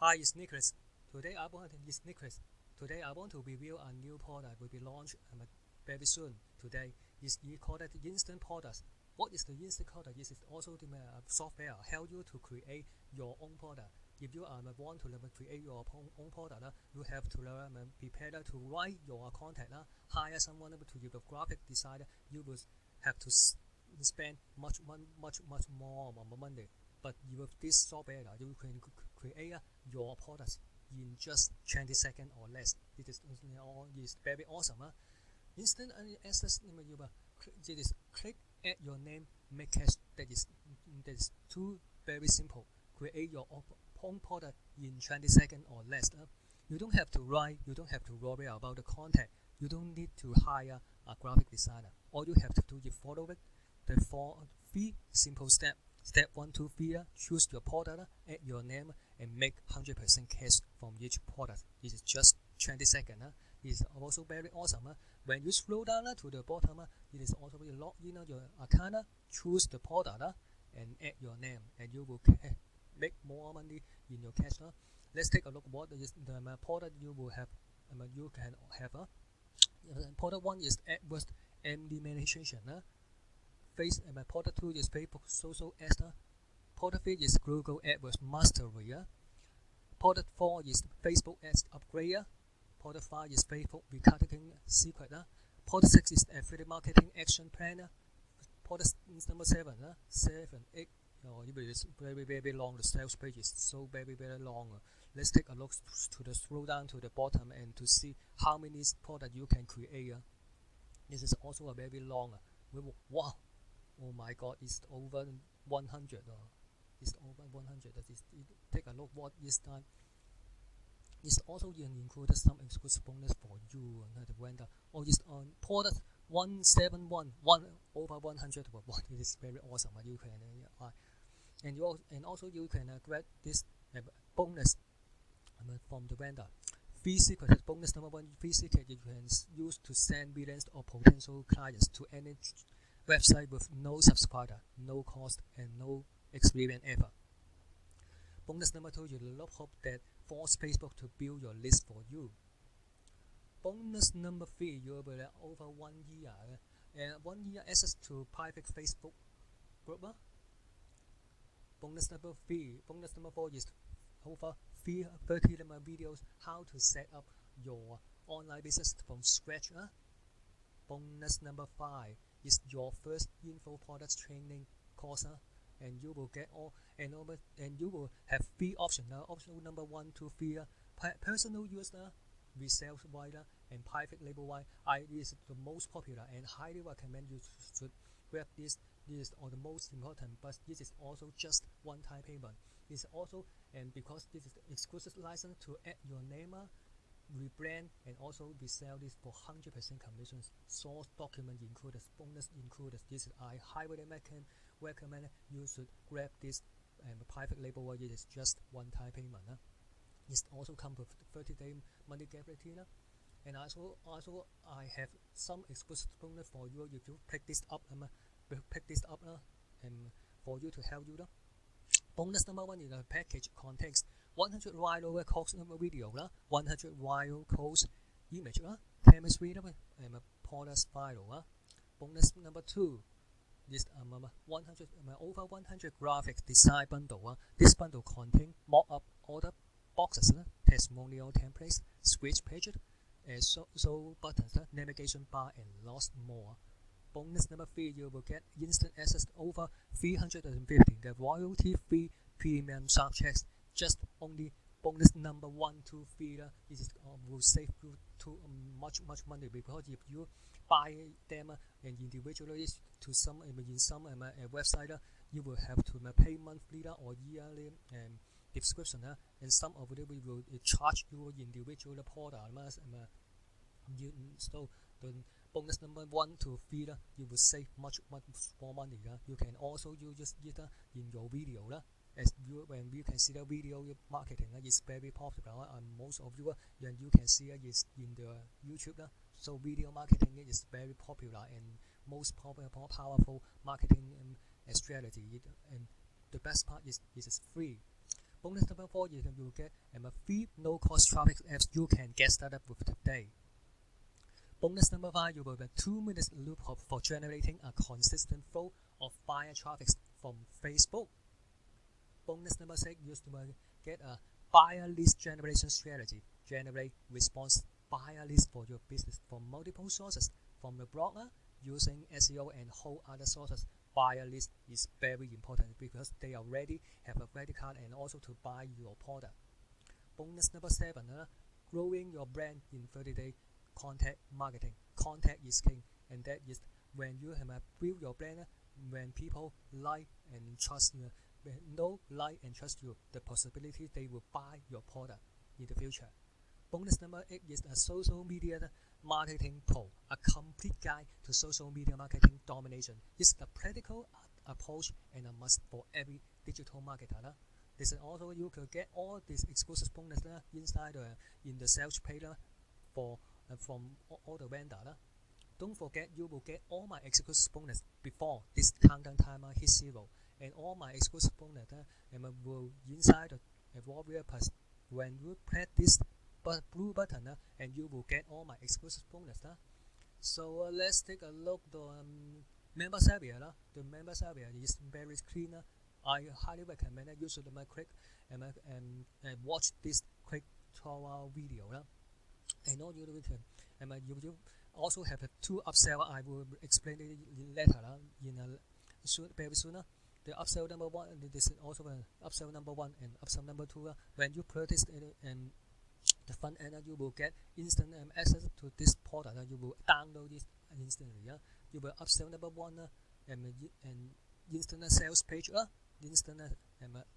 Hi, it's Nicholas. Today I want to review a new product will be launched very soon. Today is called Instant Products. What is the Instant Product? This is also the software help you to create your own product. If you want to create your own product, you have to prepare to write your content, hire someone to do the graphic designer. You will have to spend much more money. But with this software, you can create your products in just 20 seconds or less. This is very awesome. Instant access, it is click add your name, make cash. That is too very simple. Create your own product in 20 seconds or less. You don't have to write. You don't have to worry about the content. You don't need to hire a graphic designer. All you have to do is follow it. The three simple steps. Step 1, 2, 3, choose your product, add your name, and make 100% cash from each product. This is just 20 seconds. It is also very awesome. When you scroll down to the bottom, it is also log in your account, choose the product, and add your name, and you will make more money in your cash. Let's take a look what is the product you will have. You can have. Product 1 is AdWords elimination. Product 2 is Facebook social ads. Product 3 is Google AdWords mastery. Product 4 is Facebook ads upgrade. Product 5 is Facebook retargeting secret. Product 6 is affiliate marketing action plan. Product number 7, 8. It is very long. The sales page is so very long. Let's take a look to the scroll down to the bottom and to see how many products you can create. This is also a very long. Wow. Oh my God, it's over 100. It's over 100. Take a look what is that. It's also included some exclusive bonus for you and the vendor. Or it's on product 171, over 100. It is very awesome. You can and also you can grab this bonus from the vendor. Free secret bonus number 1. Free secret you can use to send millions of potential clients to any website with no subscriber, no cost, and no experience ever. Bonus number 2, you hope that force Facebook to build your list for you. Bonus number 3, you will have over 1 year and 1 year access to private Facebook group. Bonus number 4 is over 30 videos how to set up your online business from scratch. Bonus number 5 is your first info products training course, and you will get all and you will have 3 options. Option number 1, 2, 3, personal use, resale writer, and private label writer. Is the most popular and highly recommend you should grab this. This is the most important, but this is also just one-time payment. This also, and because this is the exclusive license to add your name, rebrand, and also resell this for 100% commissions. Source document included, bonus included. This I highly recommend you should grab this private label. It is just one-time payment. It also comes with 30-day money guarantee. And also I have some exclusive bonus for you if you pick this up. And for you to help you. Bonus number 1 is a package contains 100 viral course video, 100 viral course image, chemistry, and product file. Bonus number 2 is over 100 graphic design bundle. This bundle contains mock-up order boxes, testimonial templates, switch pages, so buttons, navigation bar, and lots more. Bonus number 3, you will get instant access to over 350 the royalty-free premium sharp checks. Just only bonus number 1, 2, 3. This will save you too much money, because if you buy them individually to some in some website, you will have to pay monthly or yearly subscription, and some of them will charge you individual product. So the bonus number 1 to 3, you will save much more money. You can also use it in your video. As when you can see the video marketing is very popular, and most of you you can see it is in the YouTube. So video marketing is very popular and most powerful marketing strategy. And the best part is it is free. Bonus number 4 is you will get free no-cost traffic apps you can get started with today. Bonus number 5, you will have a 2 minutes loop for generating a consistent flow of buyer traffic from Facebook. Bonus number 6, you will get a buyer list generation strategy. Generate response buyer list for your business from multiple sources, from the blogger, using SEO and whole other sources. Buyer list is very important because they already have a credit card and also to buy your product. Bonus number 7, growing your brand in 30-day content marketing. Content is king, and that is when you have build your brand, when people like and trust you, like and trust you, the possibility they will buy your product in the future. Bonus number 8 is a social media marketing pro, a complete guide to social media marketing domination. It's the practical approach and a must for every digital marketer. This is also you can get all these exclusive bonus inside in the sales page from all the vendor. Don't forget you will get all my exclusive bonus before this countdown timer hits 0, and all my exclusive bonus will inside the Warrior Plus. When you press this blue button and you will get all my exclusive bonus. So let's take a look at the members area. The members area is very clean. I highly recommend you should click and watch this quick tutorial video. And all you you also have 2 upsell. I will explain it later very soon. The upsell number 1, this is also upsell number 1 and upsell number 2. When you purchase it and the front end, you will get instant access to this product. You will download this instantly. You will upsell number 1 and instant sales page. Instant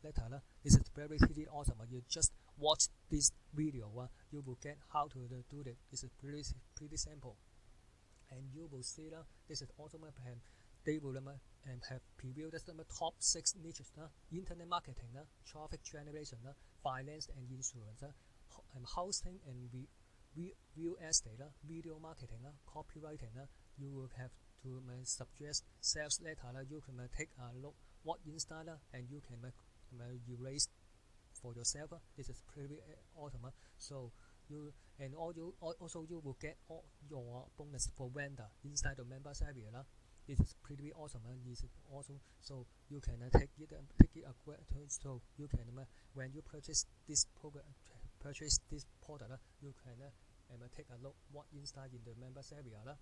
letter. This is very pretty awesome. You just watch this video. You will get how to do it. This is pretty simple. And you will see this is also my plan. They will have previewed the top 6 niches: internet marketing, traffic generation, finance and insurance, housing and real estate, video marketing, copywriting. You will have to suggest sales letter. You can take a look what inside and you can erase for yourself. This is pretty awesome. So you also you will get all your bonus for vendor inside the members area. This is pretty awesome. This is also so you can take it so you can when you purchase this product, you can take a look what inside in the members area.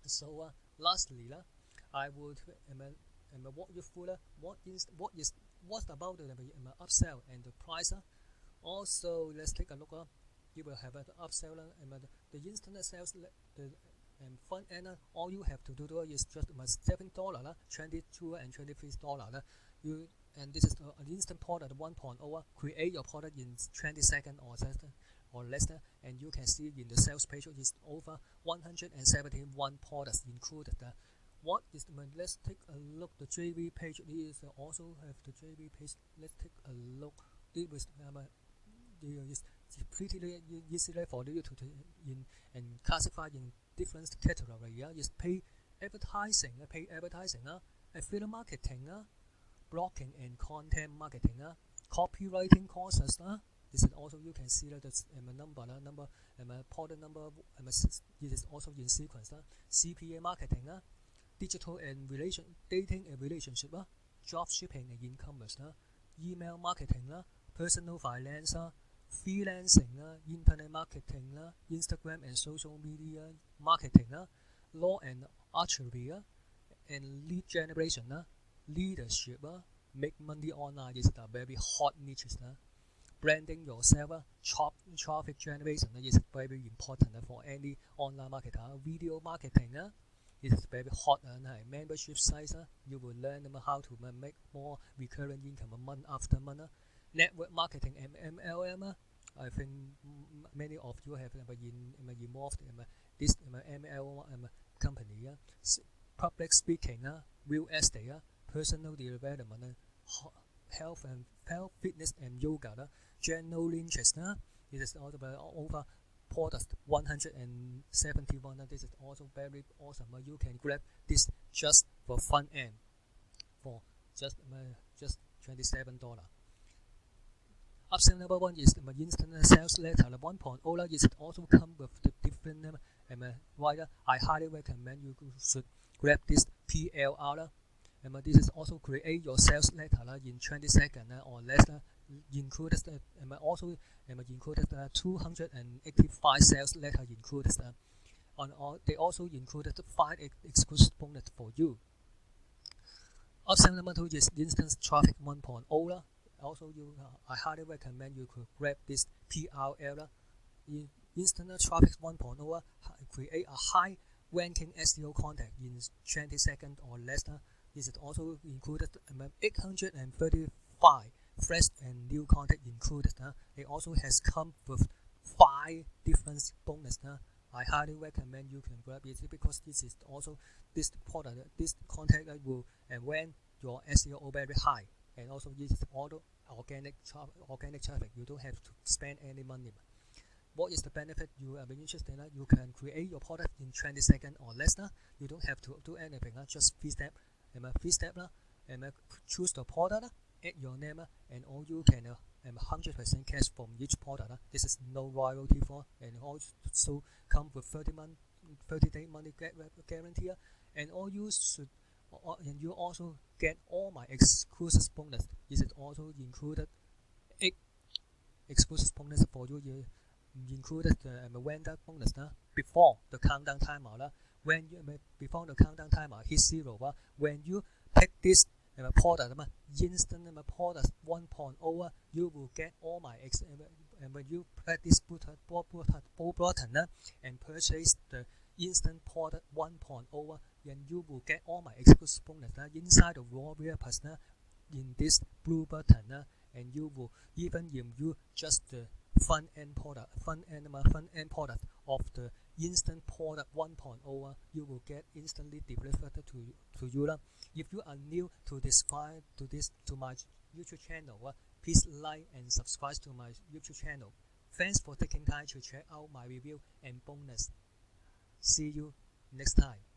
So lastly, I would walk you through what's about the upsell and the price. Also, let's take a look. You will have an upsell the instant sales. The front end, all you have to do is just $7, $22 and $23. And this is an instant product 1.0. Create your product in 20 seconds or less, and you can see in the sales page is over 171 products included. What is let's take a look. The JV page is also have the JV page. Let's take a look. It was it's pretty easy for you to and classify in different categories. It's paid advertising, affiliate marketing, blogging and content marketing, copywriting courses. This is also you can see that the product number. It is also in sequence. CPA marketing, digital and dating and relationship, job shipping and e-commerce, email marketing, personal finance, freelancing, internet marketing, Instagram and social media marketing, law and archery, and lead generation, leadership, make money online is the very hot niches. Branding yourself, traffic generation is very important for any online marketer. Video marketing is very hot. Membership sites, you will learn how to make more recurring income month after month. Network marketing and MLM. I think many of you have involved in this MLM company. Public speaking, real estate, personal development, health and fitness and yoga, general interest. It is also over products 171. This is also very awesome. You can grab this just for front end for just $27. Option number 1 is the instant sales letter 1.0 is also come with the different why I highly recommend you should grab this PLR. This is also create your sales letter in 20 seconds or less. Included also included 285 sales letter included. They also included 5 exclusive bonus for you. Option number 2 is instant traffic 1.0. Also, I highly recommend you could grab this PRL. Instant traffic 1.0 create a high ranking SEO content in 20 seconds or less. This is also included 835 fresh and new content included. It also has come with 5 different bonus. I highly recommend you can grab it because this is also this product, this content will rank your SEO very high, and also this is auto organic traffic. You don't have to spend any money. What is the benefit you are interested in? You can create your product in 20 seconds or less. You don't have to do anything. Just 3 steps. 3 steps. Choose the product, add your name, and all you can 100% cash from each product. This is no royalty for, and also come with 30-day money guarantee. And all you should, and you also get all my exclusive bonus. This is also included 8 exclusive bonus for you. Included the vendor bonus before the countdown timer. When you before the countdown timer hits 0, when you pick this product, instant product 1.0, you will get all my when you press this button and purchase the instant product 1.0, then you will get all my exclusive bonus inside the raw wrappers in this blue button, and you will, even if you just the front end product of the instant product 1.0, you will get instantly delivered to you. If you are new to to my YouTube channel, please like and subscribe to my YouTube channel. Thanks for taking time to check out my review and bonus. See you next time.